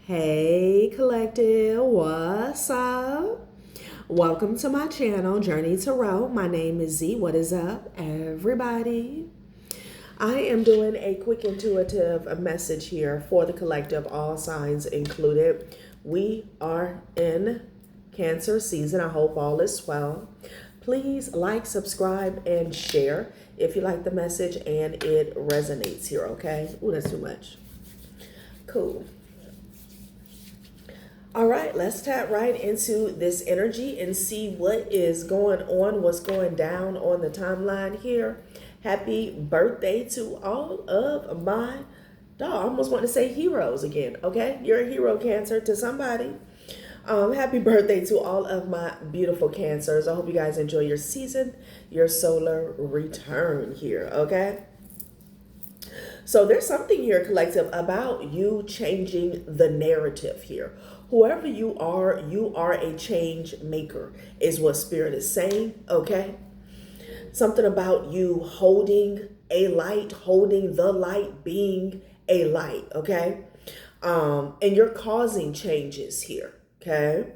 Hey collective, what's up? Welcome to my channel, Journey Tarot. My name is Z. What is up, everybody? I am doing a quick intuitive message here for the collective, all signs included. We are in Cancer season. I hope all is well. Please like, subscribe, and share if you like the message and it resonates here, okay? Ooh, that's too much. Cool. All right, let's tap right into this energy and see what is going on, what's going down on the timeline here. Happy birthday to all of my, I almost want to say heroes again, okay? You're a hero, Cancer, to somebody. Happy birthday to all of my beautiful Cancers. I hope you guys enjoy your season, your solar return here, okay? So there's something here, collective, about you changing the narrative here. Whoever you are a change maker, is what Spirit is saying, okay? Something about you holding a light, holding the light, being a light, okay? And you're causing changes here, okay?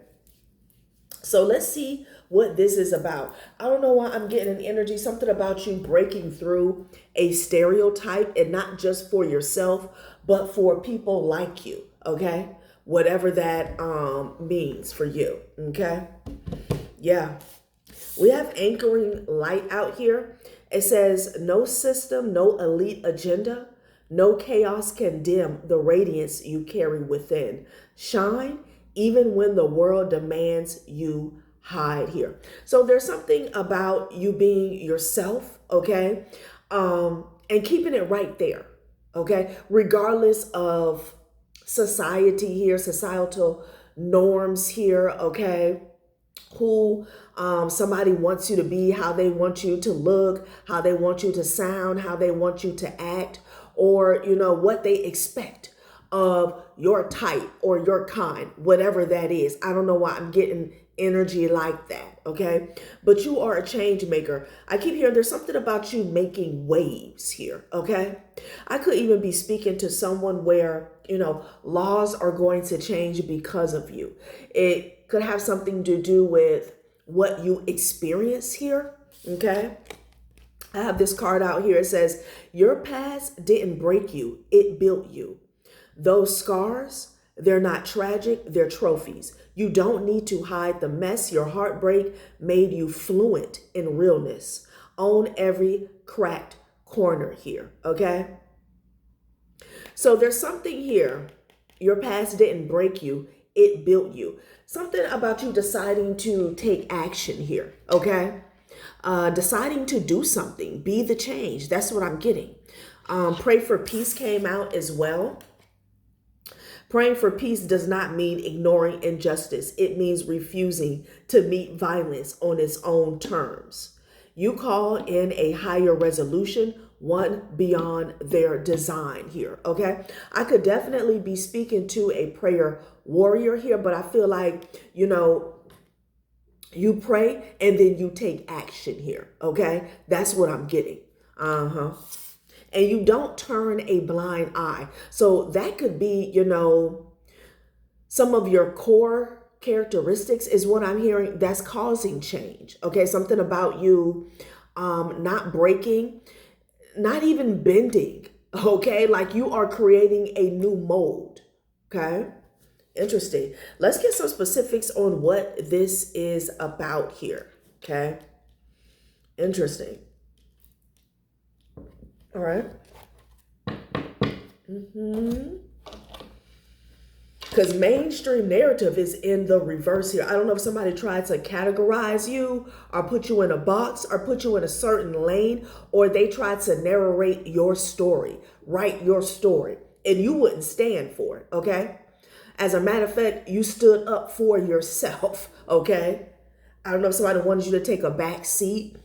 So let's see what this is about. I don't know why I'm getting an energy, something about you breaking through a stereotype, and not just for yourself, but for people like you, okay? Whatever that means for you, okay? Yeah. We have anchoring light out here. It says, no system, no elite agenda, no chaos can dim the radiance you carry within. Shine even when the world demands you hide here. So there's something about you being yourself, okay? And keeping it right there, okay? Regardless of society here, societal norms here, okay? Who somebody wants you to be, how they want you to look, how they want you to sound, how they want you to act, or, you know, what they expect of your type or your kind, whatever that is. I don't know why I'm getting energy like that, okay? But you are a change maker. I keep hearing there's something about you making waves here, okay? I could even be speaking to someone where, you know, laws are going to change because of you. It could have something to do with what you experience here, okay? I have this card out here. It says, your past didn't break you, it built you. Those scars, they're not tragic, they're trophies. You don't need to hide the mess. Your heartbreak made you fluent in realness. Own every cracked corner here, okay? So there's something here. Your past didn't break you, it built you. Something about you deciding to take action here, okay? Deciding to do something, be the change. That's what I'm getting. Pray for peace came out as well. Praying for peace does not mean ignoring injustice. It means refusing to meet violence on its own terms. You call in a higher resolution, one beyond their design here, okay? I could definitely be speaking to a prayer warrior here, but I feel like, you know, you pray and then you take action here, okay? That's what I'm getting. And you don't turn a blind eye. So that could be, you know, some of your core characteristics is what I'm hearing that's causing change. Okay, something about you not breaking, not even bending. Okay, like you are creating a new mold. Okay, interesting. Let's get some specifics on what this is about here. Okay, interesting. All right. Because mainstream narrative is in the reverse here. I don't know if somebody tried to categorize you or put you in a box or put you in a certain lane, or they tried to narrate your story, write your story, and you wouldn't stand for it, okay? As a matter of fact, you stood up for yourself, okay? I don't know if somebody wanted you to take a back seat,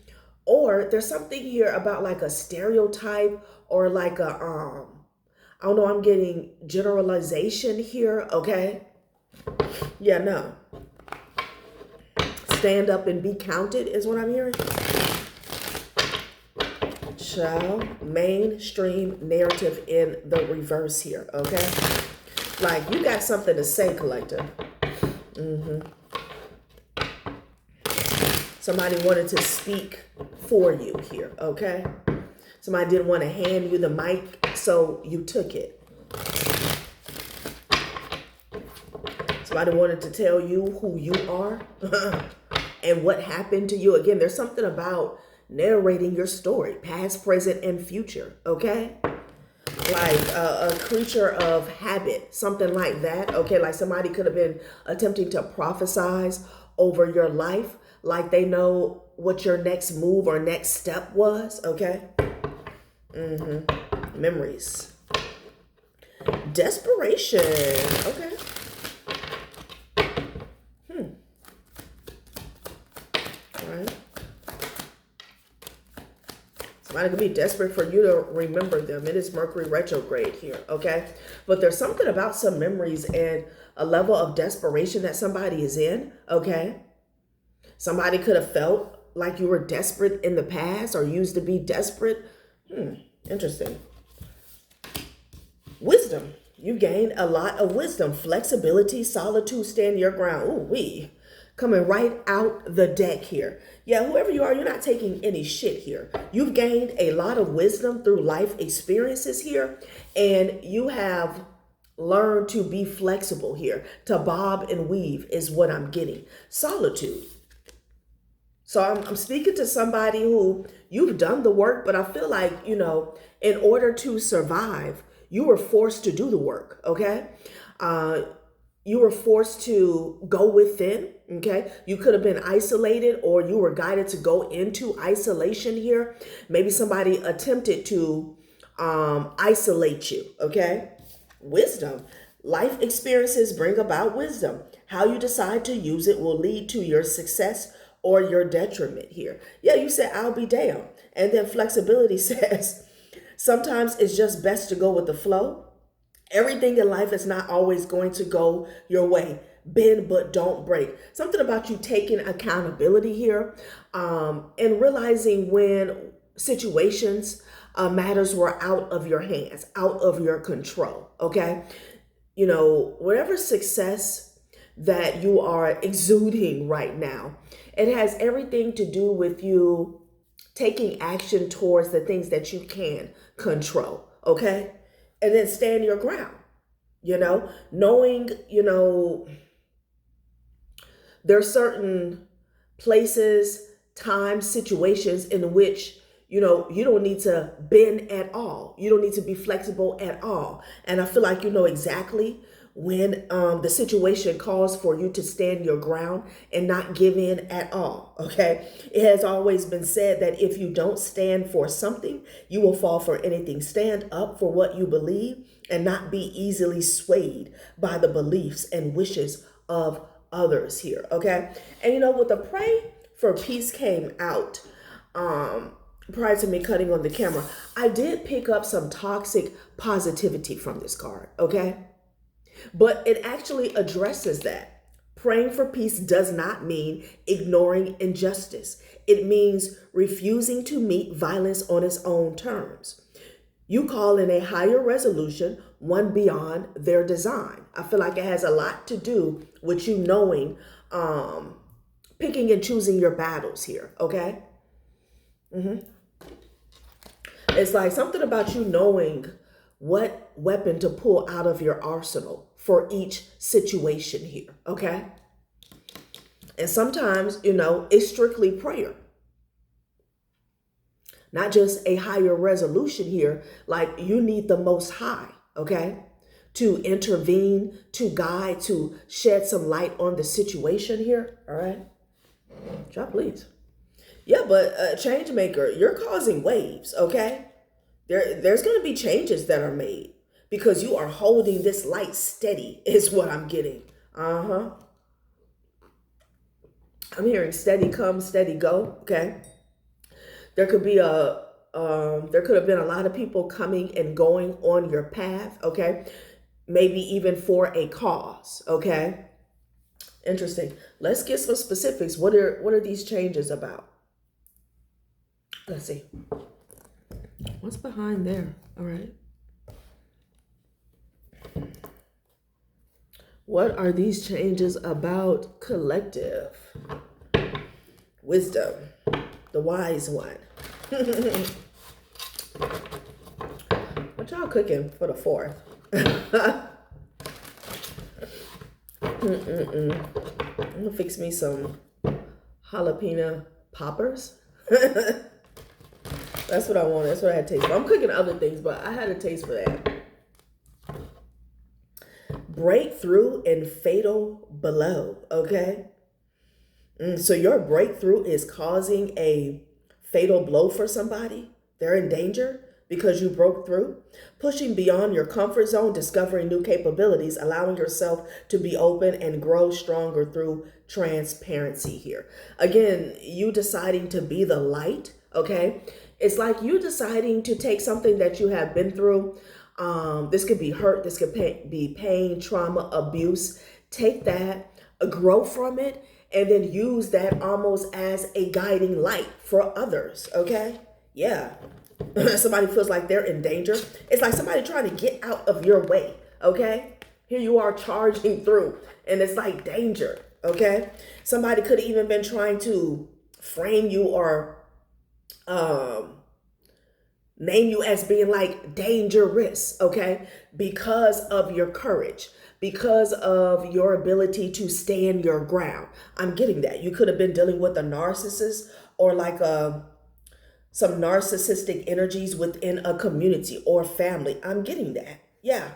or there's something here about like a stereotype or like a, I don't know, I'm getting generalization here, okay? Yeah, no. Stand up and be counted is what I'm hearing. Mainstream narrative in the reverse here, okay? Like, you got something to say, collective. Somebody wanted to speak for you here, okay? Somebody didn't want to hand you the mic, so you took it. Somebody wanted to tell you who you are and what happened to you. Again, there's something about narrating your story, past, present, and future, okay? Like a creature of habit, something like that, okay? Like somebody could have been attempting to prophesize over your life, like they know what your next move or next step was, okay? Memories. Desperation, okay? All right. Somebody could be desperate for you to remember them. It is Mercury retrograde here, okay? But there's something about some memories and a level of desperation that somebody is in, okay? Somebody could have felt like you were desperate in the past or used to be desperate. Interesting. Wisdom. You gained a lot of wisdom, flexibility, solitude, stand your ground. Ooh, wee. Coming right out the deck here. Yeah, whoever you are, you're not taking any shit here. You've gained a lot of wisdom through life experiences here, and you have learned to be flexible here. To bob and weave is what I'm getting. Solitude. So I'm speaking to somebody who you've done the work, but I feel like, in order to survive, you were forced to do the work, okay? You were forced to go within, okay? You could have been isolated or you were guided to go into isolation here. Maybe somebody attempted to isolate you, okay? Wisdom. Life experiences bring about wisdom. How you decide to use it will lead to your success or your detriment here. Yeah, you said, I'll be damned. And then flexibility says, sometimes it's just best to go with the flow. Everything in life is not always going to go your way. Bend but don't break. Something about you taking accountability here, and realizing when situations, matters were out of your hands, out of your control, okay? Whatever success that you are exuding right now, it has everything to do with you taking action towards the things that you can control, okay? And then stand your ground, knowing, there are certain places, times, situations in which, you don't need to bend at all. You don't need to be flexible at all. And I feel like you know exactly when the situation calls for you to stand your ground and not give in at all, okay? It has always been said that if you don't stand for something, you will fall for anything. Stand up for what you believe and not be easily swayed by the beliefs and wishes of others here, okay? And with the pray for peace came out, prior to me cutting on the camera, I did pick up some toxic positivity from this card, okay? But it actually addresses that. Praying for peace does not mean ignoring injustice. It means refusing to meet violence on its own terms. You call in a higher resolution, one beyond their design. I feel like it has a lot to do with you knowing, picking and choosing your battles here, okay? It's like something about you knowing what weapon to pull out of your arsenal for each situation here, okay? And sometimes, it's strictly prayer. Not just a higher resolution here, like you need the Most High, okay? To intervene, to guide, to shed some light on the situation here, all right? Drop, please. Yeah, but change maker, you're causing waves, okay? There's going to be changes that are made because you are holding this light steady is what I'm getting. I'm hearing steady come, steady go, okay? There could be there could have been a lot of people coming and going on your path, okay? Maybe even for a cause, okay? Interesting. Let's get some specifics. What are these changes about? Let's see. What's behind there? All right. What are these changes about? Collective wisdom, the wise one. What y'all cooking for the 4th? I'm gonna fix me some jalapeno poppers. That's what I want. That's what I had taste for. I'm cooking other things, but I had a taste for that. Breakthrough and fatal blow. Okay. So your breakthrough is causing a fatal blow for somebody. They're in danger because you broke through. Pushing beyond your comfort zone, discovering new capabilities, allowing yourself to be open and grow stronger through transparency here. Again, you deciding to be the light, okay? It's like you deciding to take something that you have been through. This could be hurt, this could be pain, trauma, abuse. Take that, grow from it, and then use that almost as a guiding light for others, okay? Yeah. Somebody feels like they're in danger. It's like somebody trying to get out of your way, okay? Here you are charging through, and it's like danger, okay? Somebody could have even been trying to frame you or name you as being like dangerous, okay? Because of your courage, because of your ability to stand your ground. I'm getting that. You could have been dealing with a narcissist or like some narcissistic energies within a community or family. I'm getting that. Yeah.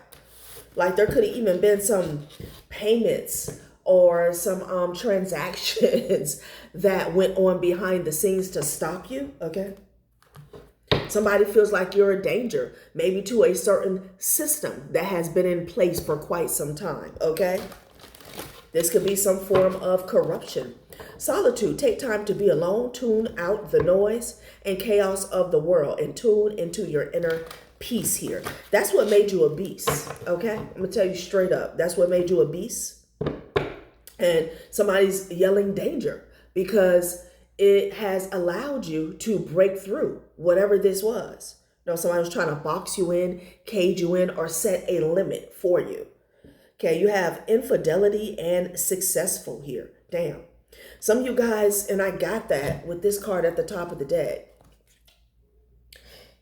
Like there could have even been some payments or some transactions that went on behind the scenes to stop you, okay? Somebody feels like you're a danger, maybe to a certain system that has been in place for quite some time, okay? This could be some form of corruption. Solitude, take time to be alone, tune out the noise and chaos of the world and tune into your inner peace here. That's what made you a beast, okay? I'm gonna tell you straight up, that's what made you a beast. And somebody's yelling danger because it has allowed you to break through whatever this was. You know, somebody was trying to box you in, cage you in, or set a limit for you. Okay, you have infidelity and successful here. Damn. Some of you guys, and I got that with this card at the top of the deck.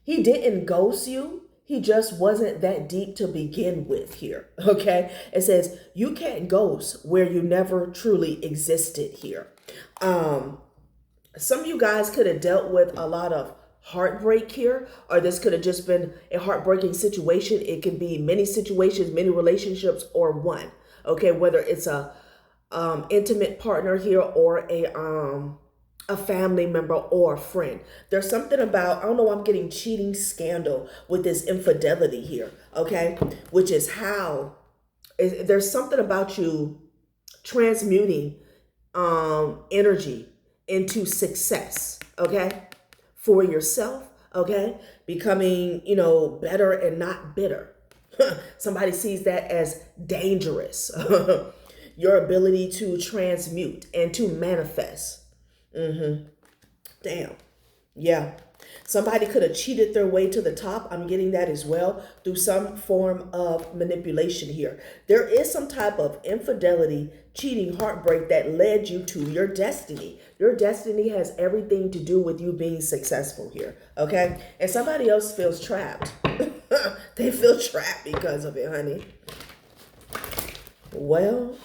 He didn't ghost you. He just wasn't that deep to begin with here, okay? It says, you can't ghost where you never truly existed here. Some of you guys could have dealt with a lot of heartbreak here, or this could have just been a heartbreaking situation. It can be many situations, many relationships, or one, okay? Whether it's a intimate partner here or a family member or a friend. There's something about, I don't know, I'm getting cheating scandal with this infidelity here, okay? Which is how, there's something about you transmuting energy into success, okay? For yourself, okay? Becoming, better and not bitter. Somebody sees that as dangerous. Your ability to transmute and to manifest. Damn. Yeah. Somebody could have cheated their way to the top. I'm getting that as well through some form of manipulation here. There is some type of infidelity, cheating, heartbreak that led you to your destiny. Your destiny has everything to do with you being successful here, okay? And somebody else feels trapped. They feel trapped because of it, honey. Well,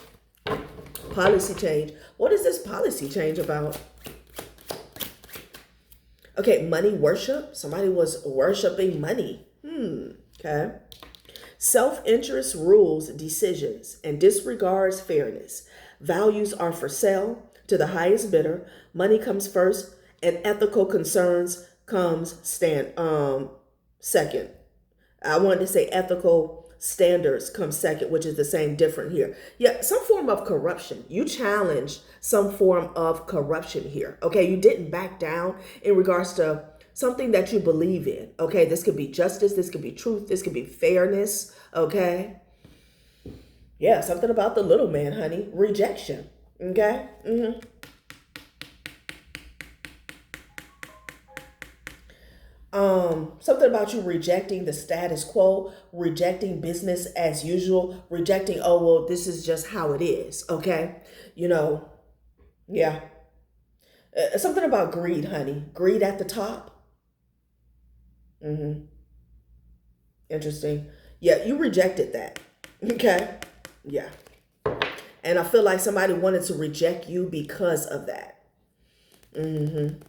policy change. What is this policy change about? Okay, money worship. Somebody was worshiping money. Okay. Self-interest rules decisions and disregards fairness. Values are for sale to the highest bidder. Money comes first and ethical concerns comes second. I wanted to say ethical standards come second, which is the same different here. Yeah, some form of corruption. You challenged some form of corruption here. Okay, you didn't back down in regards to something that you believe in. Okay, this could be justice, this could be truth, this could be fairness. Okay. Yeah, something about the little man, honey. Rejection. Okay. Something about you rejecting the status quo, rejecting business as usual, rejecting, oh, well, this is just how it is. Okay. You know, yeah. Something about greed, honey. Greed at the top. Mm-hmm. Interesting. Yeah, you rejected that. Okay. Yeah. And I feel like somebody wanted to reject you because of that. Mm-hmm.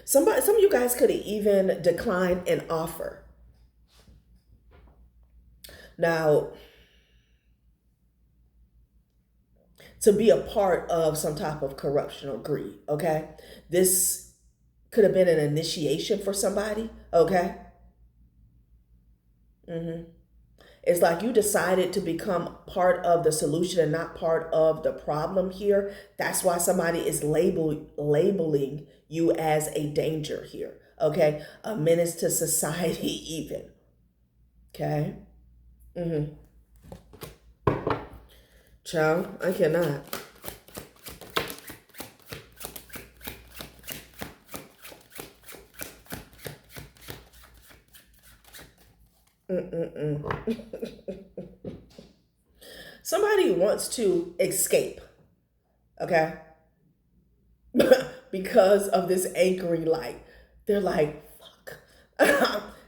Some of you guys could have even declined an offer. Now, to be a part of some type of corruption or greed, okay? This could have been an initiation for somebody, okay? Mm-hmm. It's like you decided to become part of the solution and not part of the problem here. That's why somebody is labeling you as a danger here, okay? A menace to society even, okay? Mm-hmm. Child, I cannot. Somebody wants to escape, okay? Because of this anchoring light. They're like, fuck.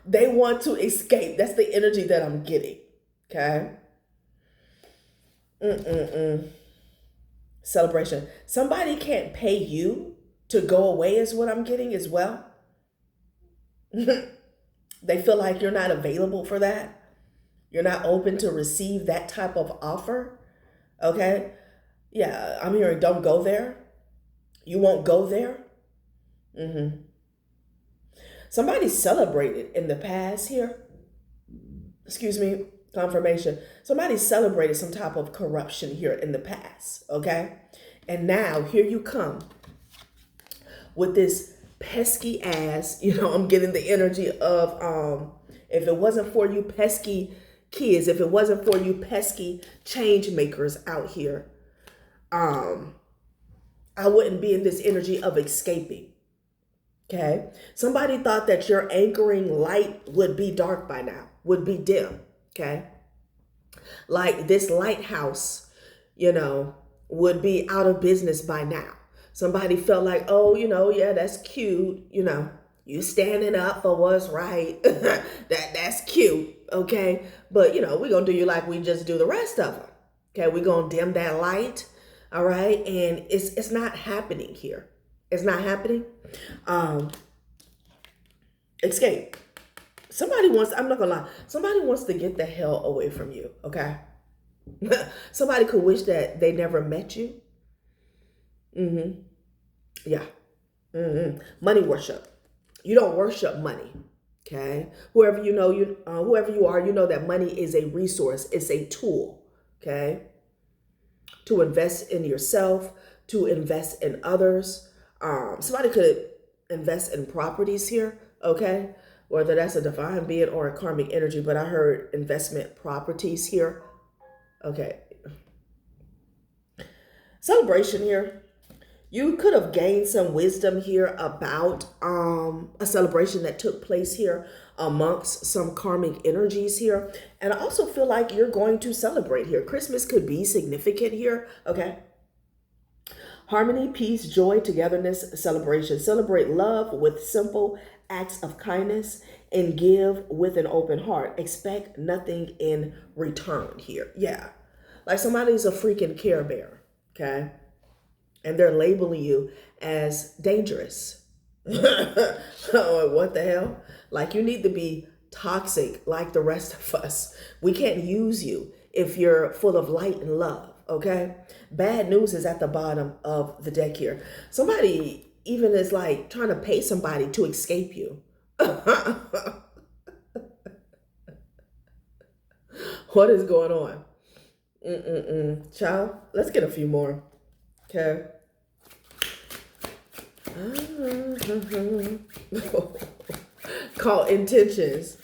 They want to escape. That's the energy that I'm getting, okay? Celebration. Somebody can't pay you to go away is what I'm getting as well. They feel like you're not available for that. You're not open to receive that type of offer. Okay? Yeah, I'm hearing don't go there. You won't go there. Mm-hmm. Somebody celebrated in the past here. Excuse me, confirmation. Somebody celebrated some type of corruption here in the past. Okay? And now here you come with this pesky ass, I'm getting the energy of if it wasn't for you pesky kids, if it wasn't for you pesky change makers out here, I wouldn't be in this energy of escaping. Okay? Somebody thought that your anchoring light would be dark by now, would be dim. Okay? Like this lighthouse, would be out of business by now. Somebody felt like, oh, yeah, that's cute. You standing up for what's right. That's cute. Okay. But, we're going to do you like we just do the rest of them. Okay. We're going to dim that light. All right. And it's not happening here. It's not happening. Escape. I'm not going to lie. Somebody wants to get the hell away from you. Okay. Somebody could wish that they never met you. Mm-hmm. Yeah. Mm-hmm. Money worship. You don't worship money. Okay. Whoever you are, that money is a resource. It's a tool. Okay. To invest in yourself, to invest in others. Somebody could invest in properties here. Okay. Whether that's a divine being or a karmic energy, but I heard investment properties here. Okay. Celebration here. You could have gained some wisdom here about a celebration that took place here amongst some karmic energies here. And I also feel like you're going to celebrate here. Christmas could be significant here. Okay. Harmony, peace, joy, togetherness, celebration. Celebrate love with simple acts of kindness and give with an open heart. Expect nothing in return here. Yeah. Like somebody's a freaking Care Bear. Okay. And they're labeling you as dangerous. Oh, what the hell? Like you need to be toxic like the rest of us. We can't use you if you're full of light and love, okay? Bad news is at the bottom of the deck here. Somebody even is like trying to pay somebody to escape you. What is going on? Child, let's get a few more. Okay. Called intentions.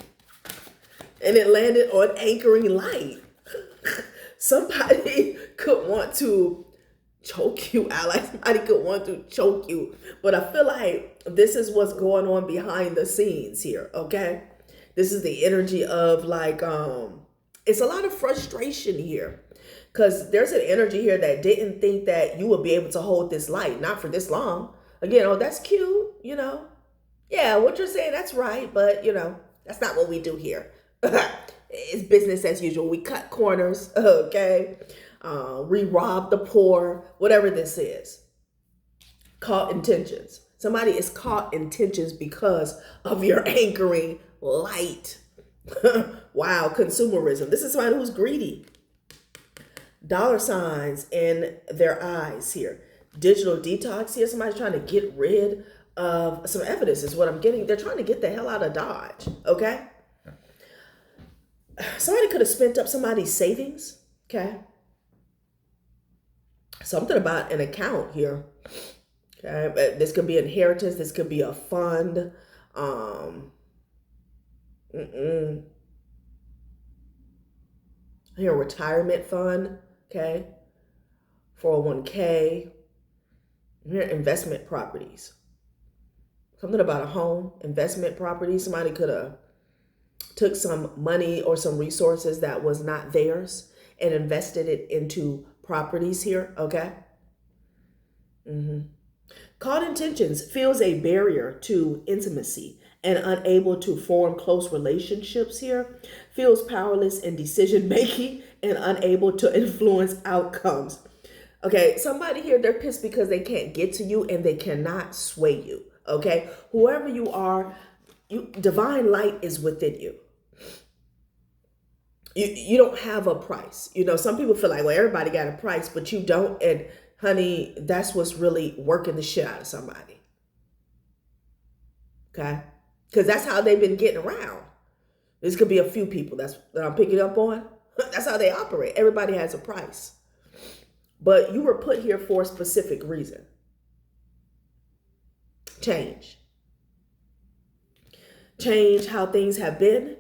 And it landed on anchoring light. Somebody could want to choke you out. Like somebody could want to choke you. But I feel like this is what's going on behind the scenes here, okay? This is the energy of like, it's a lot of frustration here. Because there's an energy here that didn't think that you would be able to hold this light, not for this long. Again, oh, that's cute, Yeah, what you're saying, that's right. But, that's not what we do here. It's business as usual. We cut corners, okay? We rob the poor, whatever this is. Caught intentions. Somebody is caught intentions because of your anchoring light. Wow, consumerism. This is somebody who's greedy. Dollar signs in their eyes here. Digital detox here. Somebody's trying to get rid of some evidence is what I'm getting. They're trying to get the hell out of Dodge, okay? Somebody could have spent up somebody's savings, okay? Something about an account here, okay? This could be inheritance. This could be a fund. Here, a retirement fund, okay? 401k. Here, investment properties. Something about a home, investment property. Somebody could have took some money or some resources that was not theirs and invested it into properties here, okay? Caught intentions feels a barrier to intimacy and unable to form close relationships here. Feels powerless in decision making and unable to influence outcomes. Okay, somebody here, they're pissed because they can't get to you and they cannot sway you, okay? Whoever you are, divine light is within you. You don't have a price. Some people feel like, well, everybody got a price, but you don't. And honey, that's what's really working the shit out of somebody. Okay? Because that's how they've been getting around. This could be a few people that I'm picking up on. That's how they operate. Everybody has a price. But you were put here for a specific reason. Change. Change how things have been.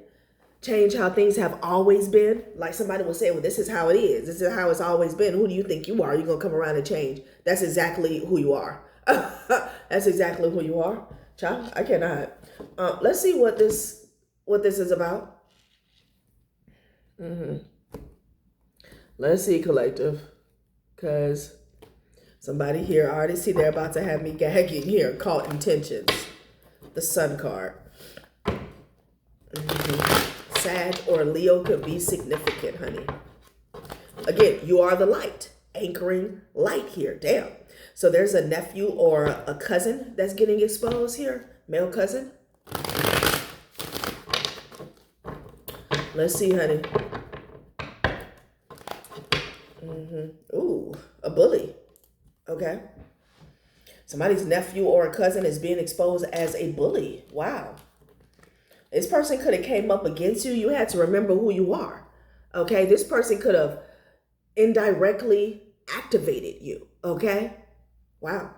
Change how things have always been. Like somebody will say, well, this is how it is. This is how it's always been. Who do you think you are? You're going to come around and change. That's exactly who you are. That's exactly who you are. Child, I cannot. Let's see what this is about. Let's see, collective. Because somebody here, I already see they're about to have me gagging here. Caught intentions. The Sun card. Sag or Leo could be significant, honey. Again, you are the light. Anchoring light here. Damn. So there's a nephew or a cousin that's getting exposed here. Male cousin. Let's see, honey. Ooh, a bully. Okay. Somebody's nephew or a cousin is being exposed as a bully. Wow. This person could have came up against you. You had to remember who you are. Okay. This person could have indirectly activated you. Okay. Wow.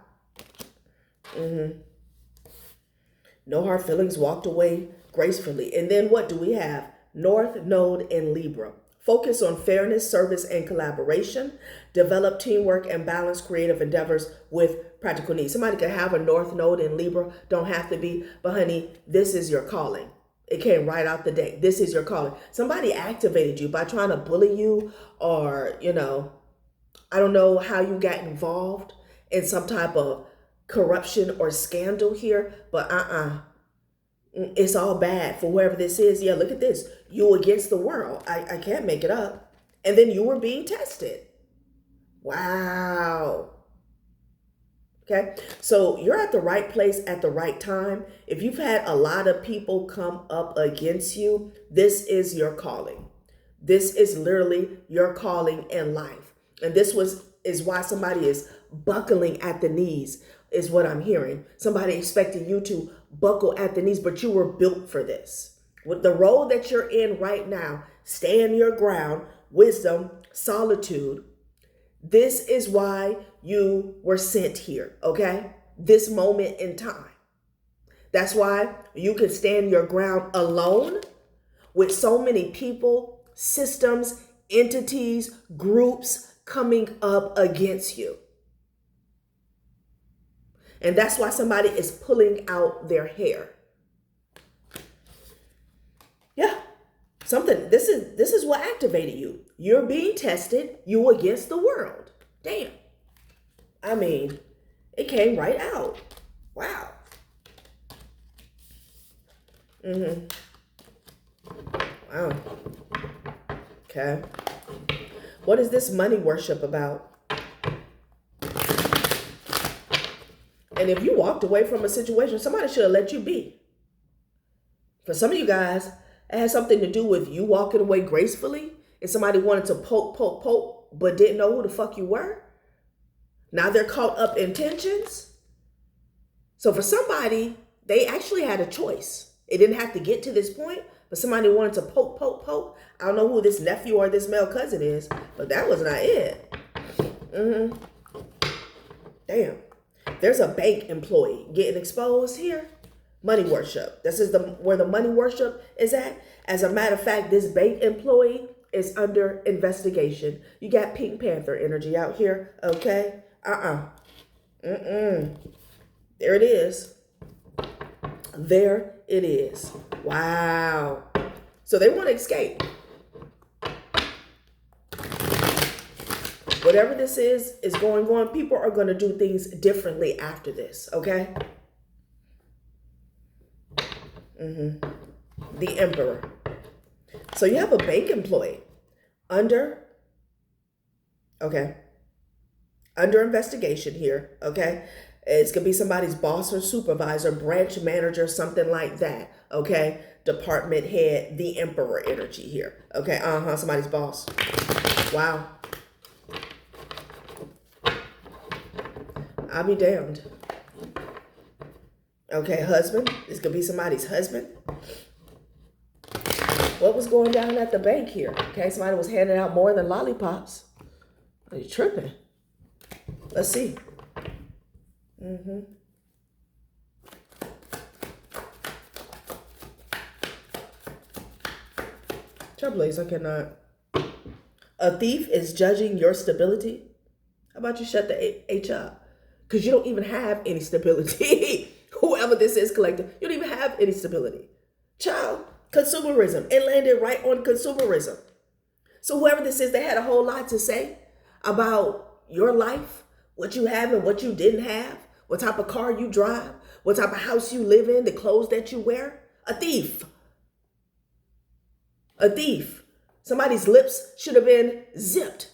No hard feelings, walked away gracefully. And then what do we have? North Node in Libra. Focus on fairness, service, and collaboration. Develop teamwork and balance creative endeavors with practical needs. Somebody could have a North Node in Libra. Don't have to be. But honey, this is your calling. It came right out the deck. This is your calling. Somebody activated you by trying to bully you or, I don't know how you got involved in some type of corruption or scandal here. But it's all bad for whoever this is. Yeah, look at this. You against the world. I can't make it up. And then you were being tested. Wow. Okay. So you're at the right place at the right time. If you've had a lot of people come up against you, this is your calling. This is literally your calling in life. And this is why somebody is buckling at the knees, is what I'm hearing. Somebody expecting you to buckle at the knees, but you were built for this. With the role that you're in right now, stand your ground, wisdom, solitude. This is why you were sent here, okay? This moment in time. That's why you can stand your ground alone with so many people, systems, entities, groups coming up against you. And that's why somebody is pulling out their hair. Yeah. Something, this is what activated you. You're being tested, you against the world. Damn. I mean, it came right out. Wow. Wow. Okay. What is this money worship about? And if you walked away from a situation, somebody should have let you be. For some of you guys, it has something to do with you walking away gracefully and somebody wanted to poke, but didn't know who the fuck you were. Now they're caught up in tensions. So for somebody, they actually had a choice. It didn't have to get to this point, but somebody wanted to poke. I don't know who this nephew or this male cousin is, but that was not it. Damn. There's a bank employee getting exposed here. Money worship. This is where the money worship is at. As a matter of fact, this bank employee is under investigation. You got Pink Panther energy out here, okay? There it is. There it is. Wow. So they want to escape. Whatever this is going on. People are going to do things differently after this, okay? The Emperor. So you have a bank employee under investigation here, okay? It's going to be somebody's boss or supervisor, branch manager, something like that, okay? Department head, the Emperor energy here, okay? Somebody's boss. Wow. I'll be damned. Okay, husband. This could be somebody's husband. What was going down at the bank here? Okay, somebody was handing out more than lollipops. Are you tripping? Let's see. Trailblaze, I cannot. A thief is judging your stability. How about you shut the H up? Because you don't even have any stability. Whoever this is collective, you don't even have any stability. Child, consumerism. It landed right on consumerism. So whoever this is, they had a whole lot to say about your life, what you have and what you didn't have, what type of car you drive, what type of house you live in, the clothes that you wear. A thief. A thief. Somebody's lips should have been zipped.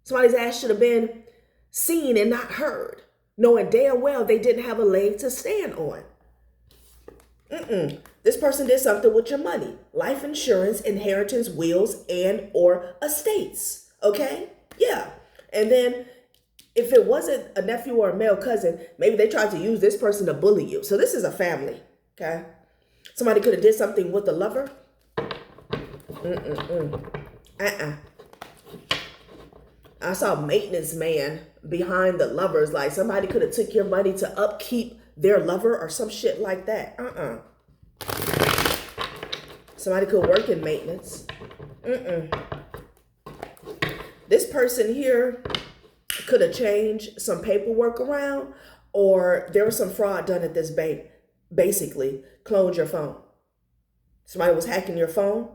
Somebody's ass should have been seen and not heard, knowing damn well they didn't have a leg to stand on. This person did something with your money. Life insurance, inheritance, wills, and or estates. Okay? Yeah. And then if it wasn't a nephew or a male cousin, maybe they tried to use this person to bully you. So this is a family. Okay? Somebody could have did something with a lover. I saw maintenance man behind the lovers. Like somebody could have took your money to upkeep their lover or some shit like that. Somebody could work in maintenance. This person here could have changed some paperwork around, or there was some fraud done at this bank. Basically, cloned your phone. Somebody was hacking your phone.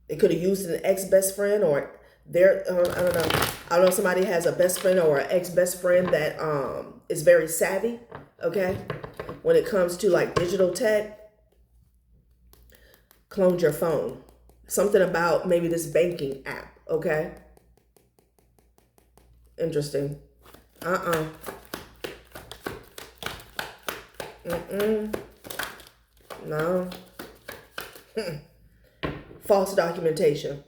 They could have used an ex-best friend or their, I don't know. I don't know if somebody has a best friend or an ex-best friend that is very savvy, okay? When it comes to like digital tech, cloned your phone. Something about maybe this banking app, okay? Interesting. No. False documentation.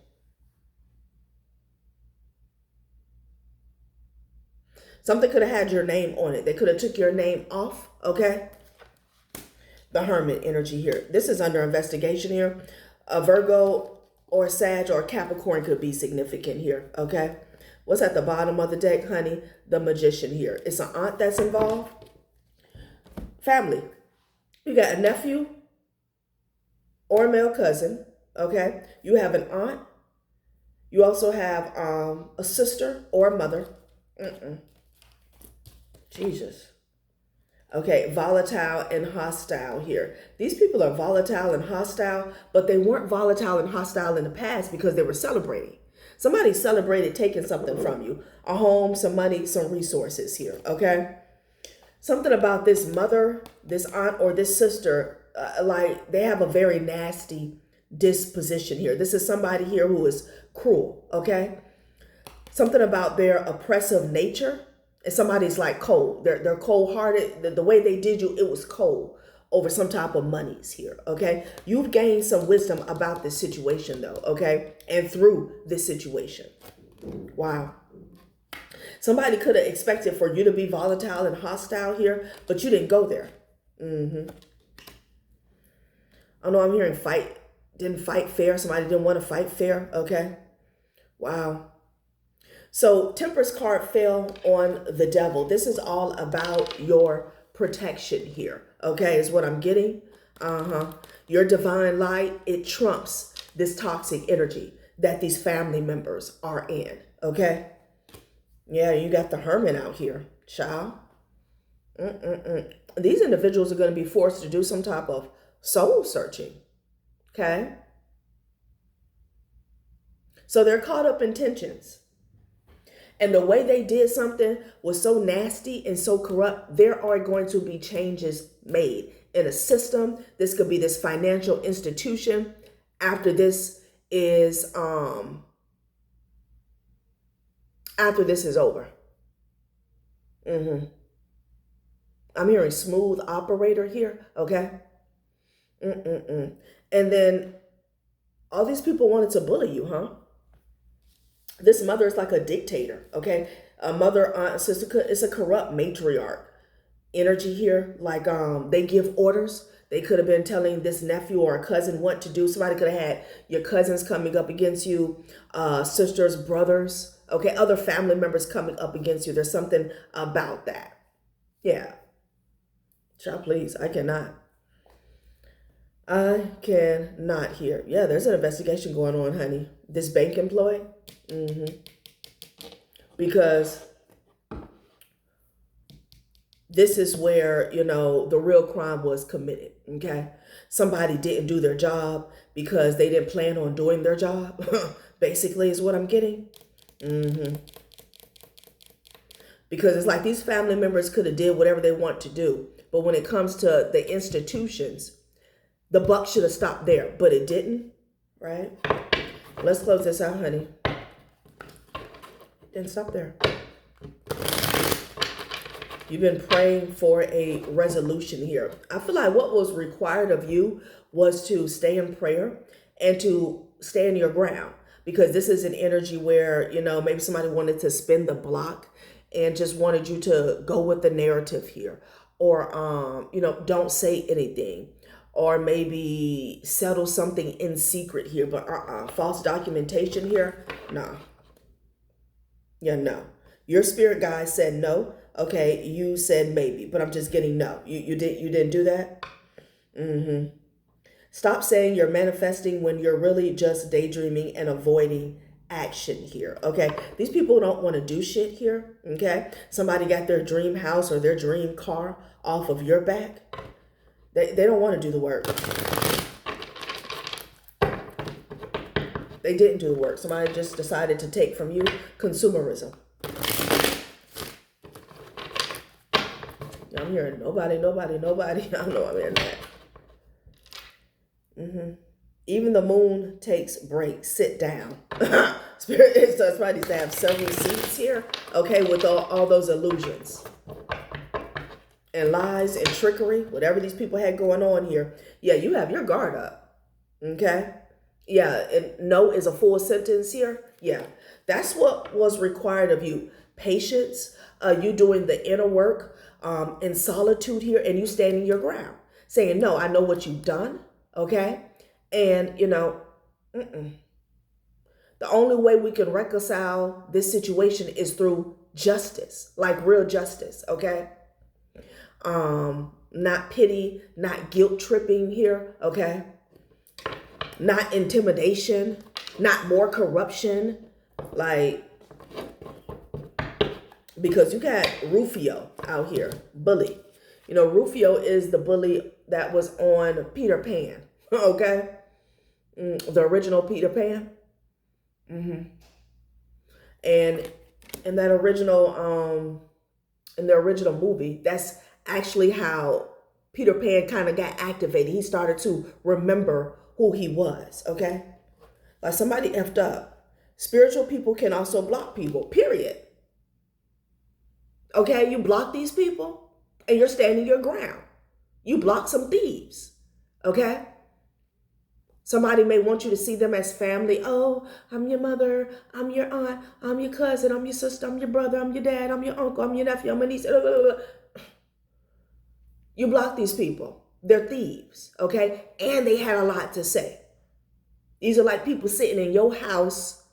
Something could have had your name on it. They could have took your name off, okay? The Hermit energy here. This is under investigation here. A Virgo or Sag or Capricorn could be significant here, okay? What's at the bottom of the deck, honey? The Magician here. It's an aunt that's involved. Family. You got a nephew or a male cousin, okay? You have an aunt. You also have a sister or a mother. Jesus. Okay, volatile and hostile here. These people are volatile and hostile, but they weren't volatile and hostile in the past because they were celebrating. Somebody celebrated taking something from you. A home, some money, some resources here, okay? Something about this mother, this aunt, or this sister, like they have a very nasty disposition here. This is somebody here who is cruel, okay? Something about their oppressive nature. And somebody's like cold. They're cold-hearted. The way they did you, it was cold over some type of monies here, okay? You've gained some wisdom about this situation, though, okay? And through this situation. Wow. Somebody could have expected for you to be volatile and hostile here, but you didn't go there. I know I'm hearing fight. Didn't fight fair. Somebody didn't want to fight fair, okay? Wow. So Temperance card fell on the devil. This is all about your protection here, okay, is what I'm getting. Your divine light, it trumps this toxic energy that these family members are in, okay? Yeah, you got the hermit out here, child. These individuals are going to be forced to do some type of soul searching, okay? So they're caught up in tensions. And the way they did something was so nasty and so corrupt, there are going to be changes made in a system. This could be this financial institution after this is over. I'm hearing smooth operator here, okay? And then all these people wanted to bully you, huh? This mother is like a dictator, okay? A mother, aunt, sister, it's a corrupt matriarch energy here. Like they give orders. They could have been telling this nephew or a cousin what to do. Somebody could have had your cousins coming up against you, sisters, brothers, okay? Other family members coming up against you. There's something about that. Yeah. Child, please, I cannot hear. Yeah, there's an investigation going on, honey. This bank employee. Because this is where, the real crime was committed, okay? Somebody didn't do their job because they didn't plan on doing their job, basically is what I'm getting. Because it's like these family members could have did whatever they want to do. But when it comes to the institutions, the buck should have stopped there, but it didn't, right? Let's close this out, honey. Didn't stop there. You've been praying for a resolution here. I feel like what was required of you was to stay in prayer and to stay in your ground, because this is an energy where, maybe somebody wanted to spin the block and just wanted you to go with the narrative here, or, don't say anything, or maybe settle something in secret here, but false documentation here, no. Yeah, no. Your spirit guide said no. Okay, you said maybe, but I'm just getting no. You didn't do that? Stop saying you're manifesting when you're really just daydreaming and avoiding action here, okay? These people don't want to do shit here, okay? Somebody got their dream house or their dream car off of your back. They don't want to do the work. They didn't do the work. Somebody just decided to take from you. Consumerism. I'm hearing nobody. I don't know I'm hearing that. Even the moon takes breaks. Sit down. Spirit, so somebody needs to have several seats here. Okay, with all those illusions and lies and trickery, whatever these people had going on here. Yeah, you have your guard up. Okay? Yeah, and no is a full sentence here. Yeah, that's what was required of you. Patience, you doing the inner work in solitude here, and you standing your ground. Saying, no, I know what you've done, okay? And, the only way we can reconcile this situation is through justice, like real justice, okay? Not pity, not guilt tripping here, okay? Not intimidation, not more corruption, like, because you got Rufio, out here. Bully. You know, Rufio is the bully that was on Peter Pan. Okay? The original Peter Pan. And in that original, in the original movie, that's actually how Peter Pan kind of got activated. He started to remember who he was, okay? Like somebody effed up. Spiritual people can also block people, period. Okay, you block these people and you're standing your ground. You block some thieves, okay? Somebody may want you to see them as family. Oh, I'm your mother, I'm your aunt, I'm your cousin, I'm your sister, I'm your brother, I'm your dad, I'm your uncle, I'm your nephew, I'm your niece. You block these people. They're thieves, okay? And they had a lot to say. These are like people sitting in your house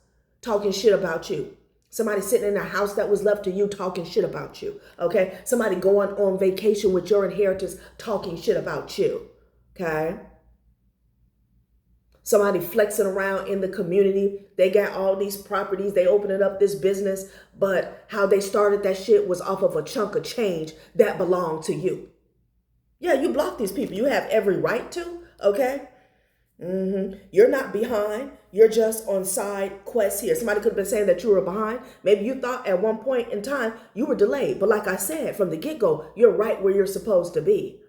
talking shit about you. Somebody sitting in a house that was left to you talking shit about you, okay? Somebody going on vacation with your inheritance talking shit about you, okay? Somebody flexing around in the community. They got all these properties. They opening up this business, but how they started that shit was off of a chunk of change that belonged to you. Yeah, you block these people. You have every right to, okay? You're not behind. You're just on side quests here. Somebody could have been saying that you were behind. Maybe you thought at one point in time you were delayed. But like I said, from the get-go, you're right where you're supposed to be.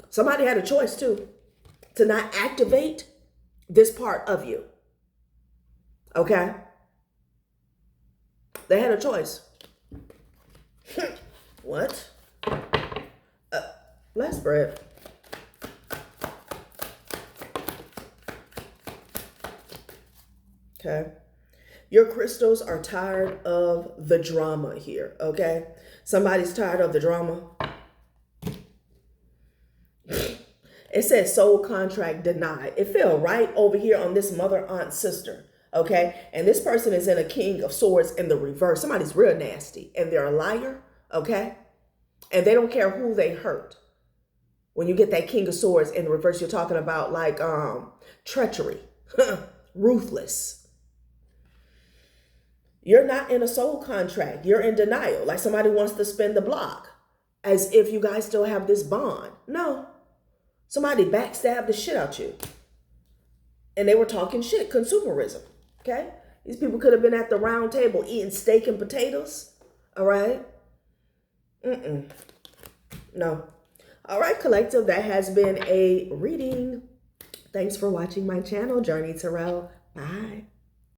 Somebody had a choice too, to not activate this part of you. Okay? They had a choice. What? Last bread. Okay. Your crystals are tired of the drama here. Okay. Somebody's tired of the drama. It says soul contract denied. It fell right over here on this mother, aunt, sister. Okay. And this person is in a king of swords in the reverse. Somebody's real nasty and they're a liar. Okay. And they don't care who they hurt. When you get that king of swords in the reverse, you're talking about like treachery, ruthless. You're not in a soul contract. You're in denial. Like somebody wants to spin the block as if you guys still have this bond. No. Somebody backstabbed the shit out you. And they were talking shit, consumerism. Okay? These people could have been at the round table eating steak and potatoes. All right? No. All right, collective, that has been a reading. Thanks for watching my channel, Journey Tarot. Bye.